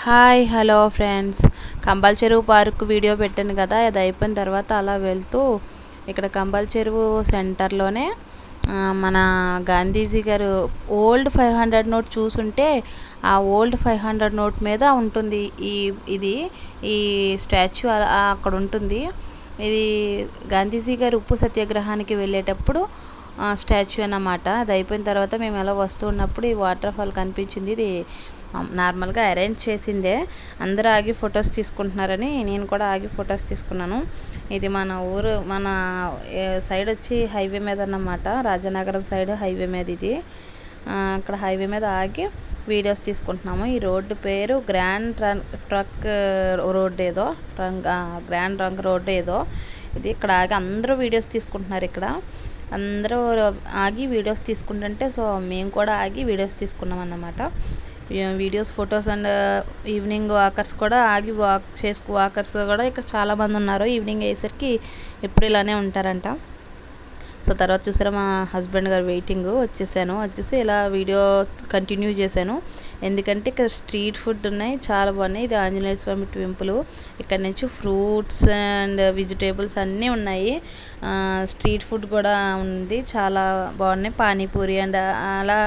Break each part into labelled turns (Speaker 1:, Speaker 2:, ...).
Speaker 1: Hi hello friends, కంబల్ చెరువు park video పెట్టాను కదా. అది అయిపోయిన తర్వాత అలా వెళ్తూ ఇక్కడ కంబల్ చెరువు సెంటర్లోనే మన గాంధీజీ గారు ఓల్డ్ 500 నోట్ చూసుంటే ఆ ఓల్డ్ 500 నోట్ మీద ఉంటుంది ఇది ఈ స్టాచ్యూ అక్కడ ఉంటుంది. ఇది గాంధీజీ గారు ఉప్పు సత్యాగ్రహానికి వెళ్ళేటప్పుడు స్టాచ్యూ అన్నమాట. అది అయిపోయిన తర్వాత మేము ఎలా వస్తూ ఉన్నప్పుడు ఈ వాటర్ ఫాల్ కనిపించింది. ఇది నార్మల్గా అరేంజ్ చేసిందే, అందరూ ఆగి ఫొటోస్ తీసుకుంటున్నారని నేను కూడా ఆగి ఫొటోస్ తీసుకున్నాను. ఇది మన ఊరు, మన సైడ్ వచ్చి హైవే మీద అన్నమాట, రాజనగరం సైడ్ హైవే మీద. ఇది అక్కడ హైవే మీద ఆగి వీడియోస్ తీసుకుంటున్నాము. ఈ రోడ్డు పేరు గ్రాండ్ ట్రంక్ రోడ్ ఏదో, గ్రాండ్ ట్రంక్ రోడ్ ఏదో. ఇది ఇక్కడ ఆగి అందరూ వీడియోస్ తీసుకుంటున్నారు. ఇక్కడ అందరూ ఆగి వీడియోస్ తీసుకుంటుంటే సో మేము కూడా ఆగి వీడియోస్ తీసుకున్నాం అన్నమాట. Videos, photos and evening walkers కూడా ఆగి వాకర్స్ కూడా ఇక్కడ చాలామంది ఉన్నారు. ఈవినింగ్ అయ్యేసరికి ఎప్పుడు ఇలానే ఉంటారంట. సో తర్వాత చూసారా మా హస్బెండ్ గారు వెయిటింగ్, వచ్చేసి ఇలా వీడియో కంటిన్యూ చేశాను. ఎందుకంటే ఇక్కడ స్ట్రీట్ ఫుడ్ ఉన్నాయి, చాలా బాగున్నాయి. ఇది ఆంజనేయ స్వామి టెంపుల్. ఇక్కడ నుంచి ఫ్రూట్స్ అండ్ వెజిటేబుల్స్ అన్నీ ఉన్నాయి. స్ట్రీట్ ఫుడ్ కూడా ఉంది, చాలా బాగున్నాయి. పానీపూరి అండ్ అలా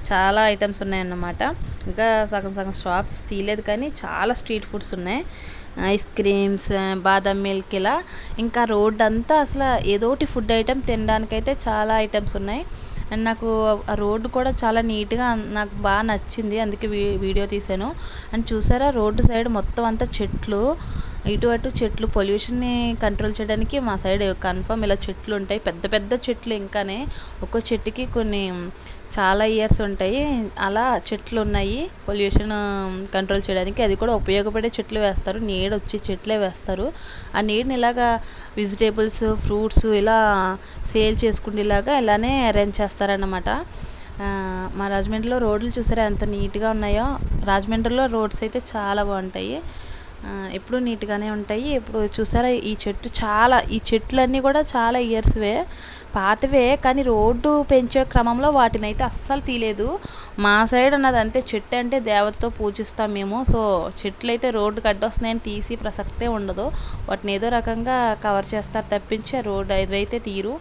Speaker 1: చాలా ఐటమ్స్ ఉన్నాయన్నమాట. ఇంకా సగం షాప్స్ తీయలేదు కానీ చాలా స్ట్రీట్ ఫుడ్స్ ఉన్నాయి. ఐస్ క్రీమ్స్, బాదం మిల్క్, ఇలా ఇంకా రోడ్ అంతా అసలు ఏదోటి ఫుడ్ ఐటెం తినడానికైతే చాలా ఐటమ్స్ ఉన్నాయి. అండ్ నాకు ఆ రోడ్డు కూడా చాలా నీట్గా నాకు బాగా నచ్చింది, అందుకే వీడియో తీశాను. అండ్ చూసారా రోడ్డు సైడ్ మొత్తం అంతా చెట్లు, ఇటు అటు చెట్లు. పొల్యూషన్ని కంట్రోల్ చేయడానికి మా సైడ్ కన్ఫర్మ్ ఇలా చెట్లు ఉంటాయి, పెద్ద పెద్ద చెట్లు. ఇంకానే ఒక్కో చెట్టుకి కొన్ని చాలా ఇయర్స్ ఉంటాయి. అలా చెట్లు ఉన్నాయి పొల్యూషన్ కంట్రోల్ చేయడానికి. అది కూడా ఉపయోగపడే చెట్లు వేస్తారు, నీడ వచ్చి చెట్లే వేస్తారు. ఆ నీడని ఇలాగా వెజిటేబుల్స్, ఫ్రూట్స్ ఇలా సేల్ చేసుకునేలాగా ఇలానే అరేంజ్ చేస్తారన్నమాట. మా రాజమండ్రిలో రోడ్లు చూసారా ఎంత నీట్గా ఉన్నాయో. రాజమండ్రిలో రోడ్స్ అయితే చాలా బాగుంటాయి, ఎప్పుడు నీట్గానే ఉంటాయి. ఇప్పుడు చూసారా ఈ చెట్లన్నీ కూడా చాలా ఇయర్స్వే, పాతవే. కానీ రోడ్డు పెంచే క్రమంలో వాటిని అయితే అస్సలు తీయలేదు. మా సైడ్ ఉన్నది అంతే, చెట్టు అంటే దేవతతో పూజిస్తాం మేము. సో చెట్లు అయితే రోడ్డుకి అడ్డొస్తున్నాయని తీసి ప్రసక్తే ఉండదు. వాటిని ఏదో రకంగా కవర్ చేస్తారు తప్పించి రోడ్డు ఇదైతే తీరు.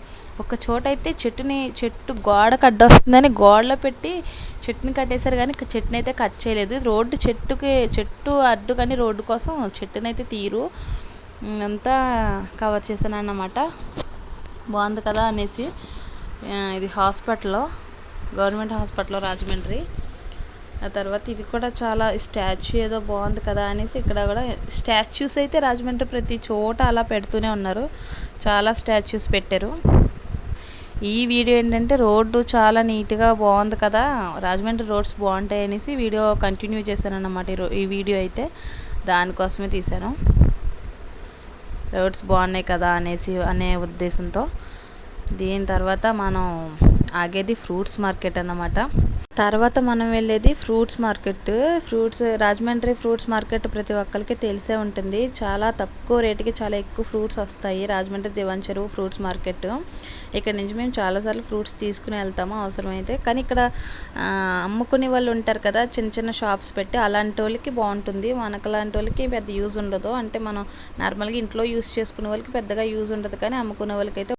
Speaker 1: ఒక చోట అయితే చెట్టు గోడకు అడ్డొస్తుందని గోడలో పెట్టి చెట్టుని కట్టేశారు, కానీ చెట్టుని అయితే కట్ చేయలేదు. చెట్టు అడ్డు కానీ రోడ్డు కోసం చెట్టుని అయితే తీరు. అంతా కవర్ చేశాను అన్నమాట. బాగుంది కదా అనేసి. ఇది గవర్నమెంట్ హాస్పిటల్ రాజమండ్రి. ఆ తర్వాత ఇది కూడా చాలా స్టాచ్యూ ఏదో బాగుంది కదా అనేసి ఇక్కడ కూడా స్టాచ్యూస్ అయితే రాజమండ్రి ప్రతి చోట అలా పెడుతూనే ఉన్నారు, చాలా స్టాచ్యూస్ పెట్టారు. ఈ వీడియో ఏంటంటే రోడ్డు చాలా నీట్గా బాగుంది కదా, రాజమండ్రి రోడ్స్ బాగుంటాయి అనేసి వీడియో కంటిన్యూ చేశాను అన్నమాట. ఈ వీడియో అయితే దానికోసమే తీశాను, రోడ్స్ బాగున్నాయి కదా అనే ఉద్దేశంతో. దీని తర్వాత మనం ఆగేది ఫ్రూట్స్ మార్కెట్ అన్నమాట. తర్వాత మనం వెళ్ళేది fruits market. Rajahmundry fruits market ప్రతి ఒక్కరికి తెలిసే ఉంటుంది. చాలా తక్కువ రేటుకి చాలా ఎక్కువ ఫ్రూట్స్ వస్తాయి. రాజమండ్రి దివాన్ చెరువు ఫ్రూట్స్ మార్కెట్. ఇక్కడ నుంచి మేము చాలాసార్లు ఫ్రూట్స్ తీసుకుని వెళ్తాము అవసరమైతే. కానీ ఇక్కడ అమ్ముకునే వాళ్ళు ఉంటారు కదా, చిన్న చిన్న షాప్స్ పెట్టి, అలాంటి వాళ్ళకి బాగుంటుంది. మనకు లాంటి వాళ్ళకి పెద్ద యూజ్ ఉండదు. అంటే మనం నార్మల్గా ఇంట్లో యూజ్ చేసుకునే వాళ్ళకి పెద్దగా యూజ్ ఉండదు, కానీ అమ్ముకునే వాళ్ళకి అయితే